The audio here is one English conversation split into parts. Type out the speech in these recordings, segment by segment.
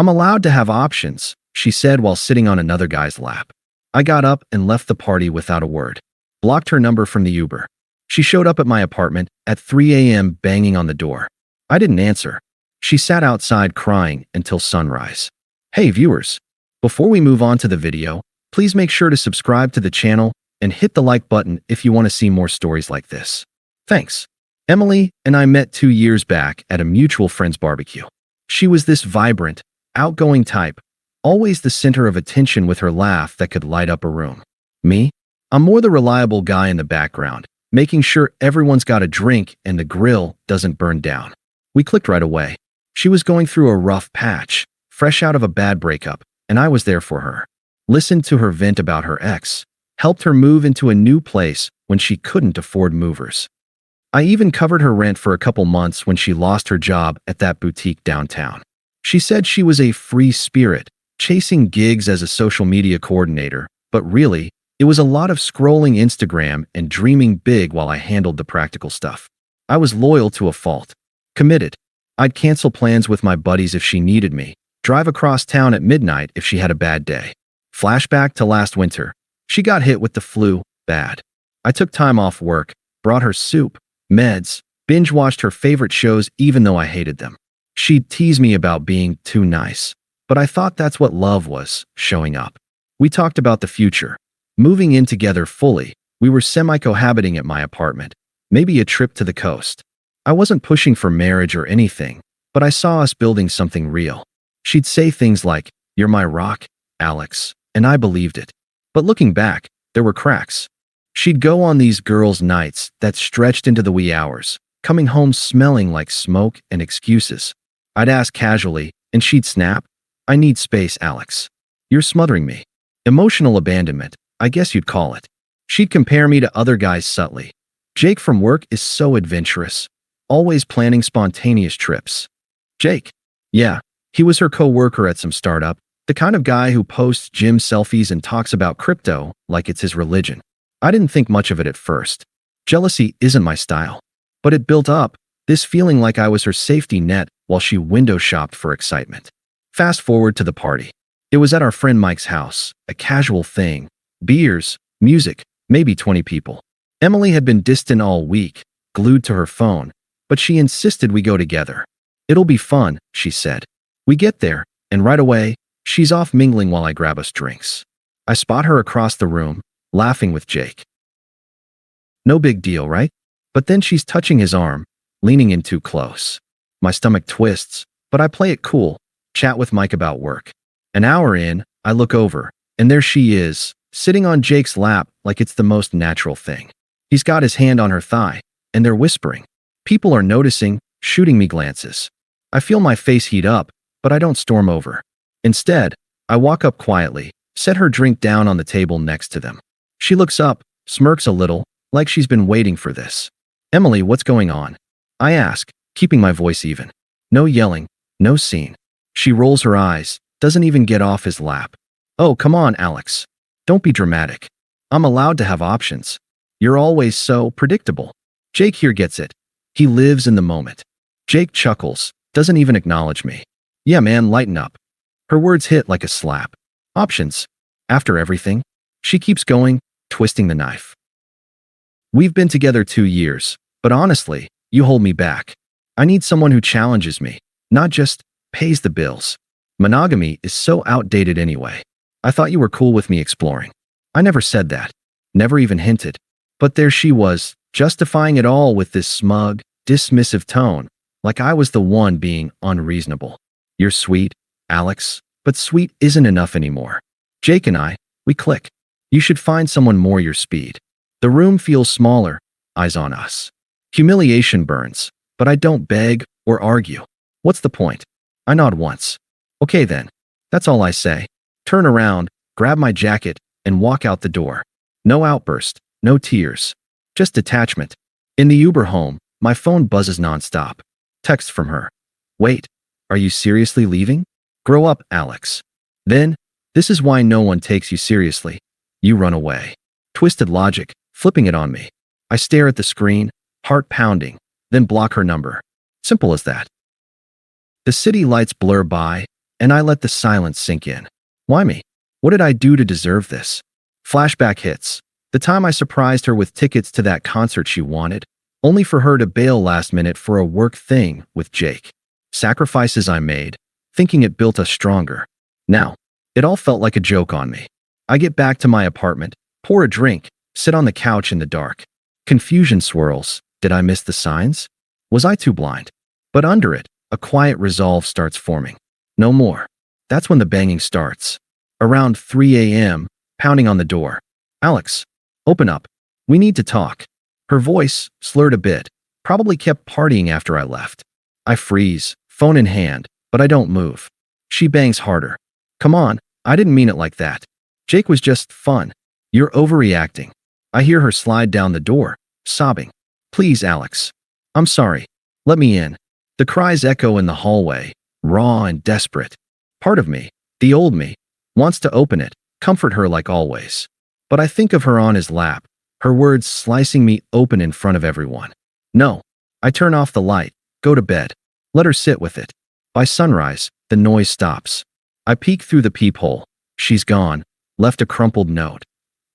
I'm allowed to have options, she said while sitting on another guy's lap. I got up and left the party without a word. Blocked her number from the Uber. She showed up at my apartment at 3 a.m. banging on the door. I didn't answer. She sat outside crying until sunrise. Hey viewers, before we move on to the video, please make sure to subscribe to the channel and hit the like button if you want to see more stories like this. Thanks. Emily and I met 2 years back at a mutual friend's barbecue. She was this vibrant, outgoing type, always the center of attention with her laugh that could light up a room. Me? I'm more the reliable guy in the background, making sure everyone's got a drink and the grill doesn't burn down. We clicked right away. She was going through a rough patch, fresh out of a bad breakup, and I was there for her. Listened to her vent about her ex, helped her move into a new place when she couldn't afford movers. I even covered her rent for a couple months when she lost her job at that boutique downtown. She said she was a free spirit, chasing gigs as a social media coordinator, but really, it was a lot of scrolling Instagram and dreaming big while I handled the practical stuff. I was loyal to a fault. Committed. I'd cancel plans with my buddies if she needed me, drive across town at midnight if she had a bad day. Flashback to last winter. She got hit with the flu, bad. I took time off work, brought her soup, meds, binge-watched her favorite shows even though I hated them. She'd tease me about being too nice, but I thought that's what love was, showing up. We talked about the future. Moving in together fully, we were semi-cohabiting at my apartment, maybe a trip to the coast. I wasn't pushing for marriage or anything, but I saw us building something real. She'd say things like, "You're my rock, Alex," and I believed it. But looking back, there were cracks. She'd go on these girls' nights that stretched into the wee hours, coming home smelling like smoke and excuses. I'd ask casually, and she'd snap, "I need space, Alex. You're smothering me." Emotional abandonment, I guess you'd call it. She'd compare me to other guys subtly. "Jake from work is so adventurous, always planning spontaneous trips." Jake? Yeah, he was her co-worker at some startup, the kind of guy who posts gym selfies and talks about crypto like it's his religion. I didn't think much of it at first. Jealousy isn't my style. But it built up, this feeling like I was her safety net while she window shopped for excitement. Fast forward to the party. It was at our friend Mike's house, a casual thing. Beers, music, maybe 20 people. Emily had been distant all week, glued to her phone, but she insisted we go together. "It'll be fun," she said. We get there, and right away, she's off mingling while I grab us drinks. I spot her across the room, laughing with Jake. No big deal, right? But then she's touching his arm, leaning in too close. My stomach twists, but I play it cool, chat with Mike about work. An hour in, I look over, and there she is, sitting on Jake's lap like it's the most natural thing. He's got his hand on her thigh, and they're whispering. People are noticing, shooting me glances. I feel my face heat up, but I don't storm over. Instead, I walk up quietly, set her drink down on the table next to them. She looks up, smirks a little, like she's been waiting for this. "Emily, what's going on?" I ask, keeping my voice even. No yelling, no scene. She rolls her eyes, doesn't even get off his lap. "Oh, come on, Alex. Don't be dramatic. I'm allowed to have options. You're always so predictable." Jake here gets it. He lives in the moment. Jake chuckles, doesn't even acknowledge me. "Yeah, man, lighten up." Her words hit like a slap. Options. After everything? She keeps going, twisting the knife. "We've been together 2 years, but honestly, you hold me back. I need someone who challenges me, not just pays the bills. Monogamy is so outdated anyway. I thought you were cool with me exploring." I never said that. Never even hinted. But there she was, justifying it all with this smug, dismissive tone, like I was the one being unreasonable. "You're sweet, Alex, but sweet isn't enough anymore." Jake and I, we click. "You should find someone more your speed." The room feels smaller, eyes on us. Humiliation burns, but I don't beg or argue. What's the point? I nod once. "Okay then." That's all I say. Turn around, grab my jacket, and walk out the door. No outburst, no tears. Just detachment. In the Uber home, my phone buzzes nonstop. Text from her. "Wait, are you seriously leaving? Grow up, Alex." Then, "This is why no one takes you seriously. You run away." Twisted logic, flipping it on me. I stare at the screen, heart pounding, then block her number. Simple as that. The city lights blur by, and I let the silence sink in. Why me? What did I do to deserve this? Flashback hits. The time I surprised her with tickets to that concert she wanted, only for her to bail last minute for a work thing with Jake. Sacrifices I made, thinking it built us stronger. Now, it all felt like a joke on me. I get back to my apartment, pour a drink, sit on the couch in the dark. Confusion swirls. Did I miss the signs? Was I too blind? But under it, a quiet resolve starts forming. No more. That's when the banging starts. Around 3 a.m., pounding on the door. Alex, open up. We need to talk. Her voice, slurred a bit, probably kept partying after I left. I freeze, phone in hand, but I don't move. She bangs harder. Come on, I didn't mean it like that. Jake was just fun. You're overreacting. I hear her slide down the door, sobbing. Please, Alex. I'm sorry. Let me in. The cries echo in the hallway, raw and desperate. Part of me, the old me, wants to open it, comfort her like always. But I think of her on his lap, her words slicing me open in front of everyone. No. I turn off the light, go to bed. Let her sit with it. By sunrise, the noise stops. I peek through the peephole. She's gone, left a crumpled note.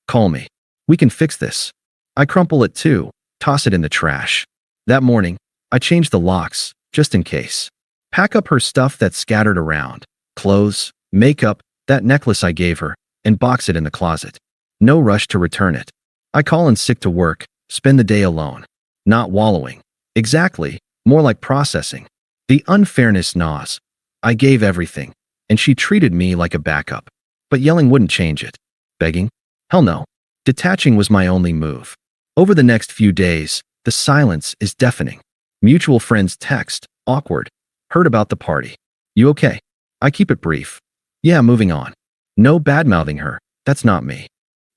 Call me. We can fix this. I crumple it too, toss it in the trash. That morning, I change the locks, just in case. Pack up her stuff that's scattered around. Clothes, makeup, that necklace I gave her, and box it in the closet. No rush to return it. I call in sick to work, spend the day alone. Not wallowing. Exactly, more like processing. The unfairness gnaws. I gave everything, and she treated me like a backup. But yelling wouldn't change it. Begging? Hell no. Detaching was my only move. Over the next few days, the silence is deafening. Mutual friends text, awkward. Heard about the party. You okay? I keep it brief. Yeah, moving on. No bad-mouthing her. That's not me.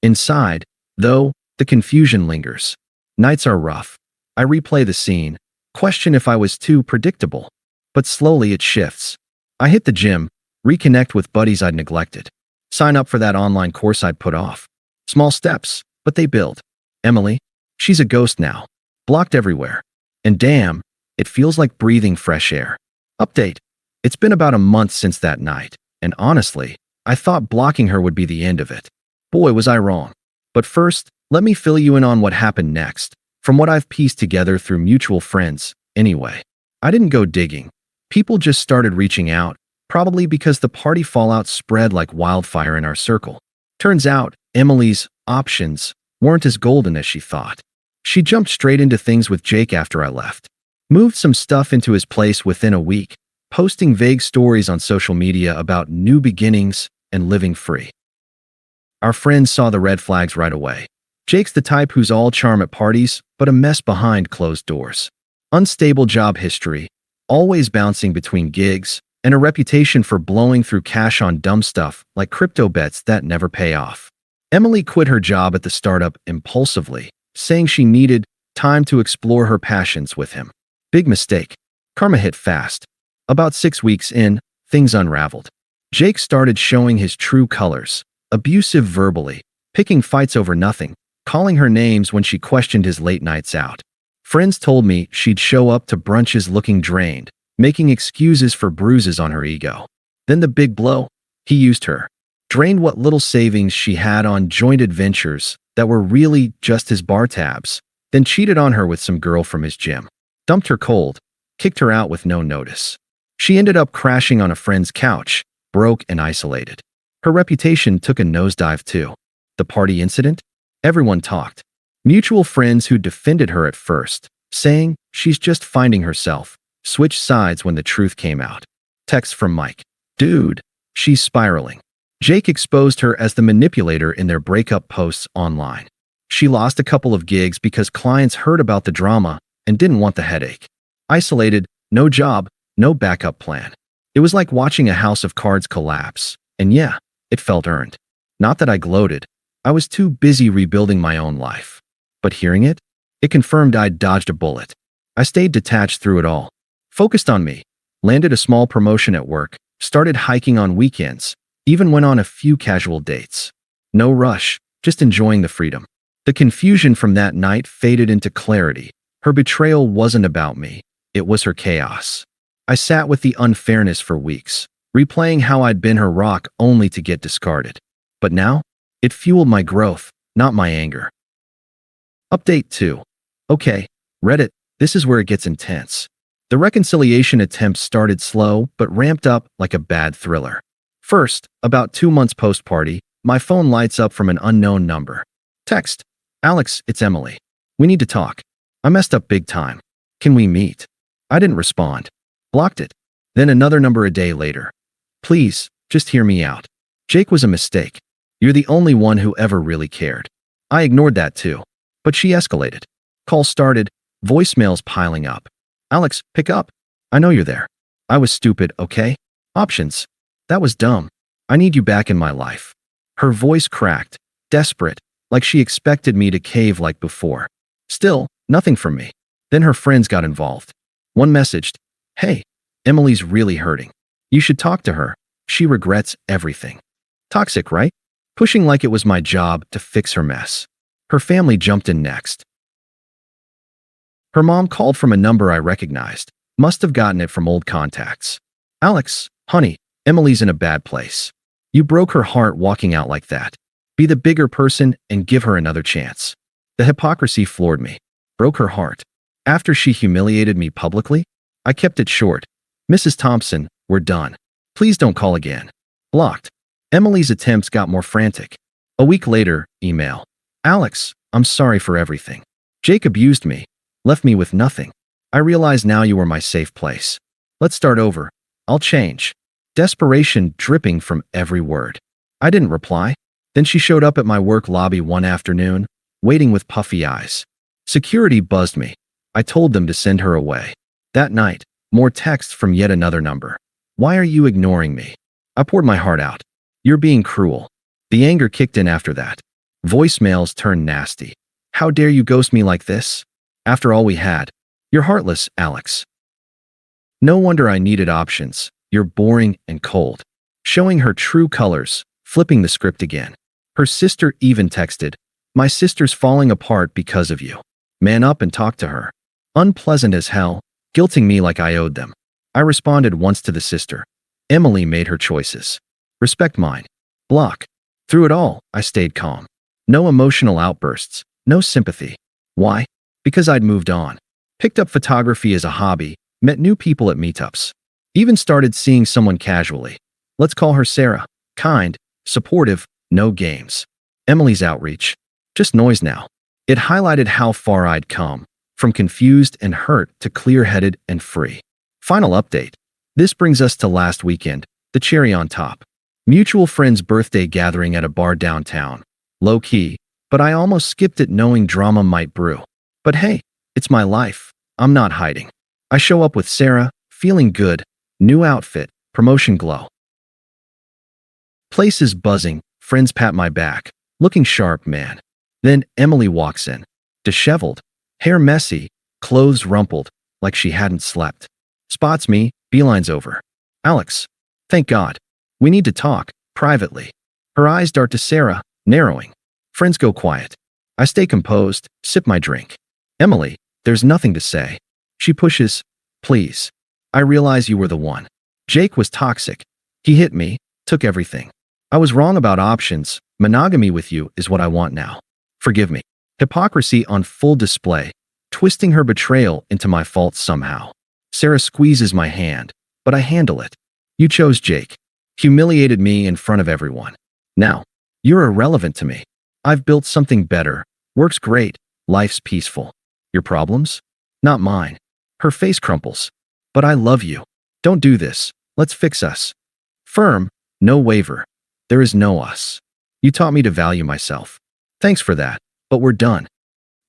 Inside, though, the confusion lingers. Nights are rough. I replay the scene, question if I was too predictable. But slowly it shifts. I hit the gym, reconnect with buddies I'd neglected. Sign up for that online course I'd put off. Small steps, but they build. Emily, she's a ghost now. Blocked everywhere. And damn, it feels like breathing fresh air. Update. It's been about a month since that night, and honestly, I thought blocking her would be the end of it. Boy, was I wrong. But first, let me fill you in on what happened next, from what I've pieced together through mutual friends, anyway. I didn't go digging. People just started reaching out, probably because the party fallout spread like wildfire in our circle. Turns out, Emily's options weren't as golden as she thought. She jumped straight into things with Jake after I left. Moved some stuff into his place within a week, posting vague stories on social media about new beginnings and living free. Our friends saw the red flags right away. Jake's the type who's all charm at parties, but a mess behind closed doors. Unstable job history, always bouncing between gigs, and a reputation for blowing through cash on dumb stuff like crypto bets that never pay off. Emily quit her job at the startup impulsively, saying she needed time to explore her passions with him. Big mistake. Karma hit fast. About 6 weeks in, things unraveled. Jake started showing his true colors, abusive verbally, picking fights over nothing, calling her names when she questioned his late nights out. Friends told me she'd show up to brunches looking drained, making excuses for bruises on her ego. Then the big blow. He used her. Drained what little savings she had on joint adventures that were really just his bar tabs, then cheated on her with some girl from his gym. Dumped her cold, kicked her out with no notice. She ended up crashing on a friend's couch, broke and isolated. Her reputation took a nosedive too. The party incident? Everyone talked. Mutual friends who defended her at first, saying she's just finding herself, switched sides when the truth came out. Text from Mike. Dude, she's spiraling. Jake exposed her as the manipulator in their breakup posts online. She lost a couple of gigs because clients heard about the drama and didn't want the headache. Isolated, no job, no backup plan. It was like watching a house of cards collapse. And yeah, it felt earned. Not that I gloated. I was too busy rebuilding my own life. But hearing it, it confirmed I'd dodged a bullet. I stayed detached through it all. Focused on me. Landed a small promotion at work. Started hiking on weekends. Even went on a few casual dates. No rush, just enjoying the freedom. The confusion from that night faded into clarity. Her betrayal wasn't about me. It was her chaos. I sat with the unfairness for weeks. replaying how I'd been her rock only to get discarded. But now, it fueled my growth, not my anger. Update 2. Okay, Reddit, this is where it gets intense. The reconciliation attempt started slow but ramped up like a bad thriller. First, about 2 months post-party, my phone lights up from an unknown number. Text, Alex, it's Emily. We need to talk. I messed up big time. Can we meet? I didn't respond. Blocked it. Then another number a day later. Please, just hear me out. Jake was a mistake. You're the only one who ever really cared. I ignored that too. But she escalated. Call started, voicemails piling up. Alex, pick up. I know you're there. I was stupid, okay? Options. That was dumb. I need you back in my life. Her voice cracked, desperate, like she expected me to cave like before. Still, nothing from me. Then her friends got involved. One messaged, hey, Emily's really hurting. You should talk to her. She regrets everything. Toxic, right? Pushing like it was my job to fix her mess. Her family jumped in next. Her mom called from a number I recognized. Must have gotten it from old contacts. Alex, honey, Emily's in a bad place. You broke her heart walking out like that. Be the bigger person and give her another chance. The hypocrisy floored me. Broke her heart. After she humiliated me publicly, I kept it short. Mrs. Thompson, we're done. Please don't call again. Blocked. Emily's attempts got more frantic. A week later, email. Alex, I'm sorry for everything. Jake abused me. Left me with nothing. I realize now you are my safe place. Let's start over. I'll change. Desperation dripping from every word. I didn't reply. Then she showed up at my work lobby one afternoon, waiting with puffy eyes. Security buzzed me. I told them to send her away. That night, more texts from yet another number. Why are you ignoring me? I poured my heart out. You're being cruel. The anger kicked in after that. Voicemails turned nasty. How dare you ghost me like this? After all we had. You're heartless, Alex. No wonder I needed options. You're boring and cold. Showing her true colors, flipping the script again. Her sister even texted, my sister's falling apart because of you. Man up and talk to her. Unpleasant as hell, guilting me like I owed them. I responded once to the sister. Emily made her choices. Respect mine. Block. Through it all, I stayed calm. No emotional outbursts, no sympathy. Why? Because I'd moved on. Picked up photography as a hobby, met new people at meetups. Even started seeing someone casually. Let's call her Sarah. Kind, supportive, no games. Emily's outreach. Just noise now. It highlighted how far I'd come, from confused and hurt to clear-headed and free. Final update. This brings us to last weekend, the cherry on top. Mutual friend's birthday gathering at a bar downtown. Low-key, but I almost skipped it knowing drama might brew. But hey, it's my life. I'm not hiding. I show up with Sarah, feeling good, new outfit, promotion glow. Place is buzzing, friends pat my back, looking sharp, man. Then Emily walks in, disheveled, hair messy, clothes rumpled, like she hadn't slept. Spots me, beelines over. Alex, thank God. We need to talk, privately. Her eyes dart to Sarah, narrowing. Friends go quiet. I stay composed, sip my drink. Emily, there's nothing to say. She pushes, please. I realize you were the one. Jake was toxic. He hit me, took everything. I was wrong about options. Monogamy with you is what I want now. Forgive me. Hypocrisy on full display, twisting her betrayal into my faults somehow. Sarah squeezes my hand, but I handle it. You chose Jake. Humiliated me in front of everyone. Now, you're irrelevant to me. I've built something better. Works great. Life's peaceful. Your problems? Not mine. Her face crumples. But I love you. Don't do this. Let's fix us. Firm. No waver. There is no us. You taught me to value myself. Thanks for that, but we're done.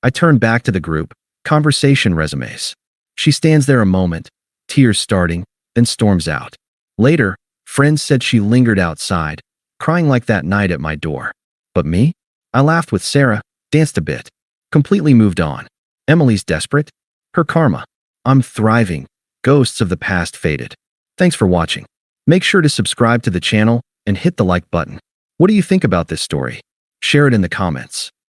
I turn back to the group, conversation resumes. She stands there a moment, tears starting, then storms out. Later, friends said she lingered outside, crying like that night at my door. But me? I laughed with Sarah, danced a bit, completely moved on. Emily's desperate. Her karma. I'm thriving. Ghosts of the past faded. Thanks for watching. Make sure to subscribe to the channel and hit the like button. What do you think about this story? Share it in the comments.